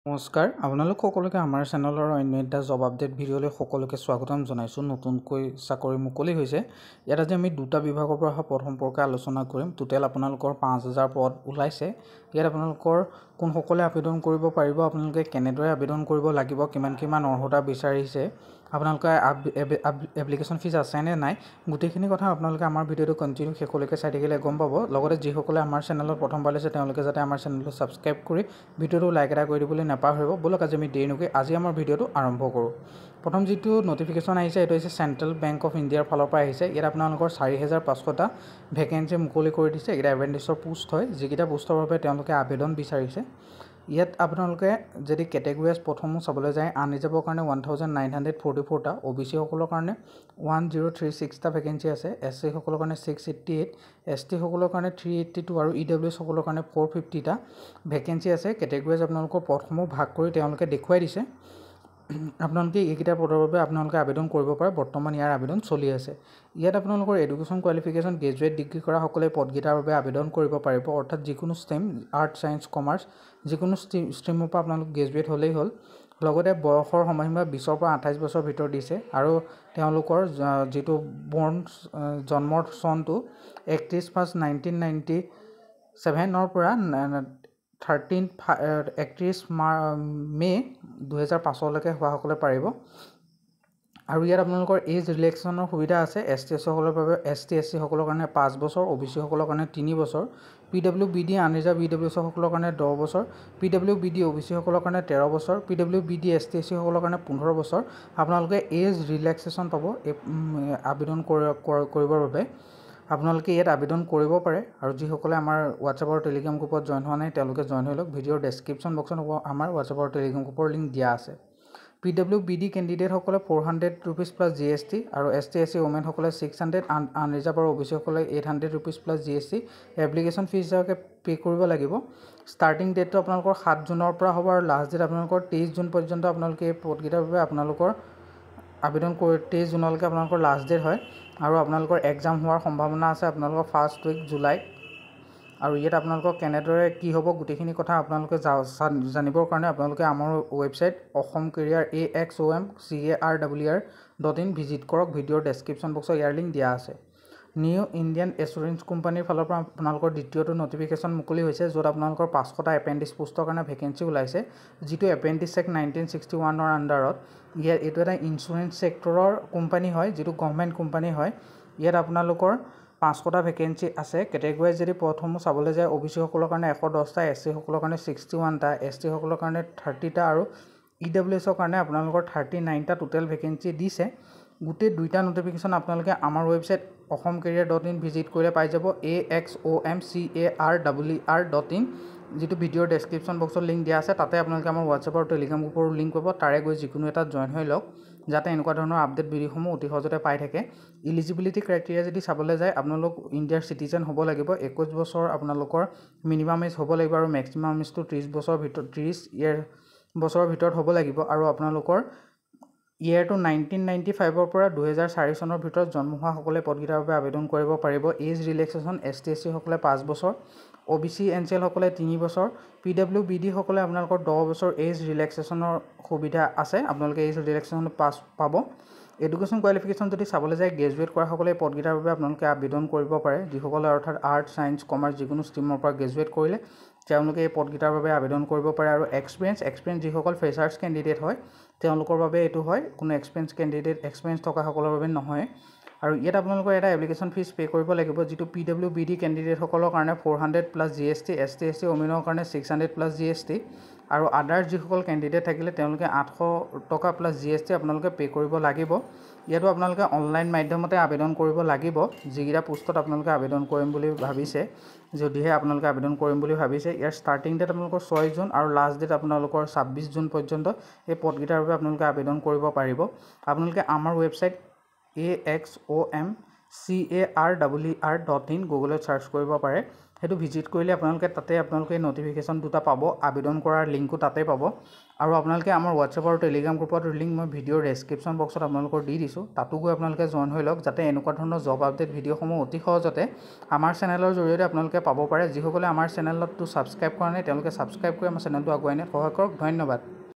নমস্কাৰ আপোনালোক সকলোকে আমাৰ চেনেলৰ অন্য এটা জব আপডেট ভিডিঅ'লৈ সকলোকে স্বাগতম জনাইছোঁ। নতুনকৈ চাকৰি মুকলি হৈছে। ইয়াত আজি আমি দুটা বিভাগৰ পৰা পদ সম্পৰ্কে আলোচনা কৰিম। টোটেল আপোনালোকৰ 5000 পদ ওলাইছে। ইয়াত আপোনালোকৰ কোনসকলে আবেদন কৰিব পাৰিব, আপোনালোকে কেনেদৰে আবেদন কৰিব লাগিব, কিমান অৰ্হতা বিচাৰিছে, আপোনালোকে এপ্লিকেশ্যন ফিজ আছে নে নাই, গোটেইখিনি কথা আপোনালোকে আমাৰ ভিডিঅ'টো কণ্টিনিউ শেষলৈকে চাই থাকিলে গম পাব। লগতে যিসকলে আমাৰ চেনেলত প্ৰথমবাৰ লৈছে তেওঁলোকে যাতে আমাৰ চেনেলটো ছাবস্ক্ৰাইব কৰি ভিডিঅ'টো লাইক এটা কৰি দিবলৈ নাপাহৰিব। বলক আজি আমি দেৰি নকৰি আজি আমাৰ ভিডিঅ'টো আৰম্ভ কৰোঁ। প্ৰথম যিটো নটিফিকেশ্যন আহিছে এইটো হৈছে চেণ্ট্ৰেল বেংক অফ ইণ্ডিয়াৰ ফালৰ পৰা আহিছে। ইয়াত আপোনালোকৰ 4500টা ভেকেঞ্চি মুকলি কৰি দিছে। এটা এপ্ৰেণ্টিছৰ পোষ্ট হয়, যিকেইটা পোষ্টৰ বাবে তেওঁলোকে আবেদন বিচাৰিছে। ইয়াত আপোনালোকে যদি কেটেগৰিজ প্ৰথমো চাবলৈ যায়, আনৰিজাৰ্ভৰ কাৰণে 1944টা, OBC সকলৰ কাৰণে 1036টা ভেকেঞ্চি আছে, SC সকলৰ কাৰণে 688, ST সকলৰ কাৰণে 382 আৰু EWS সকলৰ কাৰণে 450টা ভেকেঞ্চি আছে। কেটেগৰিজ আপোনালোকৰ পদসমূহ ভাগ কৰি তেওঁলোকে দেখুৱাই দিছে। আপোনালোকে এইকেইটা পদৰ বাবে আপোনালোকে আবেদন কৰিব পাৰে। বৰ্তমান ইয়াৰ আবেদন চলি আছে। ইয়াত আপোনালোকৰ এডুকেশ্যন কোৱালিফিকেশ্যন গ্ৰেজুৱেট ডিগ্ৰী কৰা সকলে পদকেইটাৰ বাবে আবেদন কৰিব পাৰিব। অৰ্থাৎ যিকোনো ষ্ট্ৰীম, আৰ্ট, ছায়েন্স, কমাৰ্চ, যিকোনো ষ্ট্ৰীমৰ পৰা আপোনালোক গ্ৰেজুৱেট হ'লেই হ'ল। লগতে বয়সৰ সময়সীমা 20ৰ পৰা 28 বছৰ ভিতৰত দিছে আৰু তেওঁলোকৰ যিটো জন্মৰ চনটো 31/5/1997ৰ পৰা 31 মে 2005লৈকে হোৱাসকলে পাৰিব। আৰু ইয়াত আপোনালোকৰ এজ ৰিলেক্সেশ্যনৰ সুবিধা আছে। ST সকলৰ বাবে SC সকলৰ কাৰণে 5 বছৰ, OBC সকলৰ কাৰণে 3 বছৰ, PWBD আনৰিজাৰ্ভ EWS সকলৰ কাৰণে 10 বছৰ, PWBD OBC সকলৰ কাৰণে 13 বছৰ, PWBD ST সকলৰ কাৰণে 15 বছৰ আপোনালোকে এজ ৰিলেক্সেশ্যন পাব আবেদন কৰিবৰ বাবে। আপোনালোকে ইয়াত আবেদন কৰিব পাৰে। আৰু যিসকলে আমাৰ হোৱাটছআপ আৰু টেলিগ্ৰাম গ্ৰুপত জইন হোৱা নাই তেওঁলোকে জইন হৈ লওক। ভিডিঅ'ৰ ডেছক্ৰিপশ্যন বক্সত আমাৰ হোৱাটছআপ আৰু টেলিগ্ৰাম গ্ৰুপৰ লিংক দিয়া আছে। PWBD কেণ্ডিডেটসকলে 400 ৰুপিজ প্লাছ GST আৰু ST ওমেনসকলে 600, আনৰিজাৰ্ভ আৰু OBC সকলে 800 rupees plus GST application fees হিচাপে পে' কৰিব লাগিব। ষ্টাৰ্টিং ডেটটো আপোনালোকৰ 7 জুনৰ পৰা হ'ব আৰু লাষ্ট ডেট আপোনালোকৰ 23 জুন পৰ্যন্ত আপোনালোকে এই পদকেইটাৰ বাবে আপোনালোকৰ আবেদন 23 জুনলৈকে আপোনালোকৰ লাষ্ট ডেট হয়। আৰু আপোনালোকৰ এক্সাম হোৱাৰ সম্ভাৱনা আছে আপোনালোকৰ ফাৰ্ষ্ট উইক জুলাই। আৰু ইয়াত আপোনালোকৰ কেনেদৰে কি হ'ব গোটেইখিনি কথা আপোনালোকে জানিবৰ কাৰণে আপোনালোকে আমাৰ website Assam career AXOMCARER.in visit কৰক। ভিডিঅ'ৰ ডেছক্ৰিপশ্যন বক্সত ইয়াৰ লিংক দিয়া আছে। নিউ ইণ্ডিয়ান এছুৰেঞ্চ কোম্পানীৰ ফালৰ পৰা আপোনালোকৰ দ্বিতীয়টো নটিফিকেশ্যন মুকলি হৈছে, য'ত আপোনালোকৰ 500টা এপ্ৰেণ্টিছ পোষ্টৰ কাৰণে ভেকেঞ্চি ওলাইছে, যিটো এপ্ৰেণ্টিছ এক্ট 1961ৰ আণ্ডাৰত। এইটো এটা ইঞ্চুৰেঞ্চ ছেক্টৰৰ কোম্পানী হয়, যিটো গভৰ্ণমেণ্ট কোম্পানী হয়। ইয়াত আপোনালোকৰ 500টা ভেকেঞ্চি আছে। কেটেগৰাইজ যদি প্ৰথমো চাবলৈ যায়, OBC সকলৰ কাৰণে 110টা, SC সকলৰ কাৰণে 61টা, ST সকলৰ কাৰণে 30টা আৰু EWSৰ কাৰণে আপোনালোকৰ 39টা টোটেল ভেকেঞ্চি দিছে। গোটেই দুইটা নটিফিকেশ্যন আপোনালোকে আমাৰ ৱেবছাইট অসম কেৰিয়াৰ.in ভিজিট কৰিলে পাই যাব, AXOMCARER.in, যিটো ভিডিঅ'ৰ ডেছক্ৰিপশ্যন বক্সত লিংক দিয়া আছে। তাতে আপোনালোকে আমাৰ হোৱাটছআপ আৰু টেলিগ্ৰাম গ্ৰুপৰ লিংক পাব। তাৰে গৈ যিকোনো এটা জইন হৈ লওক, যাতে এনেকুৱা ধৰণৰ আপডেট ভিডিঅ'সমূহ অতি সহজতে পাই থাকে। ইলিজিবিলিটি ক্ৰাইটেৰিয়া যদি চাবলৈ যায়, আপোনালোক ইণ্ডিয়াৰ চিটিজেন হ'ব লাগিব, 21 বছৰ আপোনালোকৰ মিনিমাম এজ হ'ব লাগিব আৰু মেক্সিমাম এজটো 30 বছৰৰ ভিতৰত হ'ব লাগিব। আৰু আপোনালোকৰ ইয়েৰটো 1995ৰ পৰা 2004 চনৰ ভিতৰত জন্ম হোৱা সকলে পদকেইটাৰ বাবে আবেদন কৰিব পাৰিব। এজ ৰিলেক্সেশ্যন ST সকলে 5 বছৰ, OBC NCL সকলে 3 বছৰ, PWBD সকলে আপোনালোকৰ 10 বছৰ এজ ৰিলেক্সেশ্যনৰ সুবিধা আছে। আপোনালোকে এজ ৰিলেক্সেশ্যন পাব। এডুকেশ্যন কোৱালিফিকেশ্যন যদি চাবলৈ যায়, গ্ৰেজুৱেট কৰা সকলে পদকেইটাৰ বাবে আপোনালোকে আবেদন কৰিব পাৰে। যিসকলে অৰ্থাৎ আৰ্ট, ছায়েন্স, কমাৰ্চ যিকোনো ষ্ট্ৰীমৰ পৰা গ্ৰেজুৱেট কৰিলে তেওঁলোকে এই পদকেইটাৰ বাবে আবেদন কৰিব পাৰে। আৰু এক্সপিৰিয়েঞ্চ যিসকল ফ্ৰেছাৰ্ছ কেণ্ডিডেট হয় তেওঁলোকৰ বাবে এইটো হয়, কোনো এক্সপিৰিয়েঞ্চ থকা সকলৰ বাবে নহয়। আৰু ইয়াত আপোনালোকৰ এটা এপ্লিকেশ্যন ফিজ পে' কৰিব লাগিব, যিটো PWBD কেণ্ডিডেটসকলৰ কাৰণে 400 প্লাছ GST, ST ওমেনৰ কাৰণে 600 প্লাছ GST আৰু আদাৰ যিসকল কেণ্ডিডেট থাকিলে তেওঁলোকে 800 টকা প্লাছ GST আপোনালোকে পে' কৰিব লাগিব। ইয়াতো আপোনালোকে অনলাইন মাধ্যমতে আবেদন কৰিব লাগিব। যিকেইটা পোষ্টত আপোনালোকে আবেদন কৰিম বুলি ভাবিছে, যদিহে আপোনালোকে আবেদন কৰিম বুলি ভাবিছে, ইয়াৰ ষ্টাৰ্টিং ডেট আপোনালোকৰ 6 জুন আৰু লাষ্ট ডেট আপোনালোকৰ 26 জুন পৰ্যন্ত এই পদকেইটাৰ বাবে আপোনালোকে আবেদন কৰিব পাৰিব। আপোনালোকে আমাৰ ৱেবছাইট AXOMCARER.in গুগলত চাৰ্চ কৰিব পাৰে। সেইটো ভিজিট কৰিলে আপোনালোকে তাতে আপোনালোকে ন'টিফিকেশ্যন দুটা পাব, আবেদন কৰাৰ লিংকো তাতে পাব। আৰু আপোনালোকে আমাৰ হোৱাটছএপ আৰু টেলিগ্ৰাম গ্ৰুপৰ লিংক মই ভিডিঅ'ৰ ডেছক্ৰিপশ্যন বক্সত আপোনালোকৰ দি দিছোঁ, তাতো গৈ আপোনালোকে জইন হৈ লওক, যাতে এনেকুৱা ধৰণৰ জব আপডেট ভিডিঅ'সমূহ অতি সহজতে আমাৰ চেনেলৰ জৰিয়তে আপোনালোকে পাব পাৰে। যিসকলে আমাৰ চেনেলটো ছাবস্ক্ৰাইব কৰা নাই তেওঁলোকে ছাবস্ক্ৰাইব কৰি আমাৰ চেনেলটো আগুৱাই নিয়াত সহায় কৰক। ধন্যবাদ।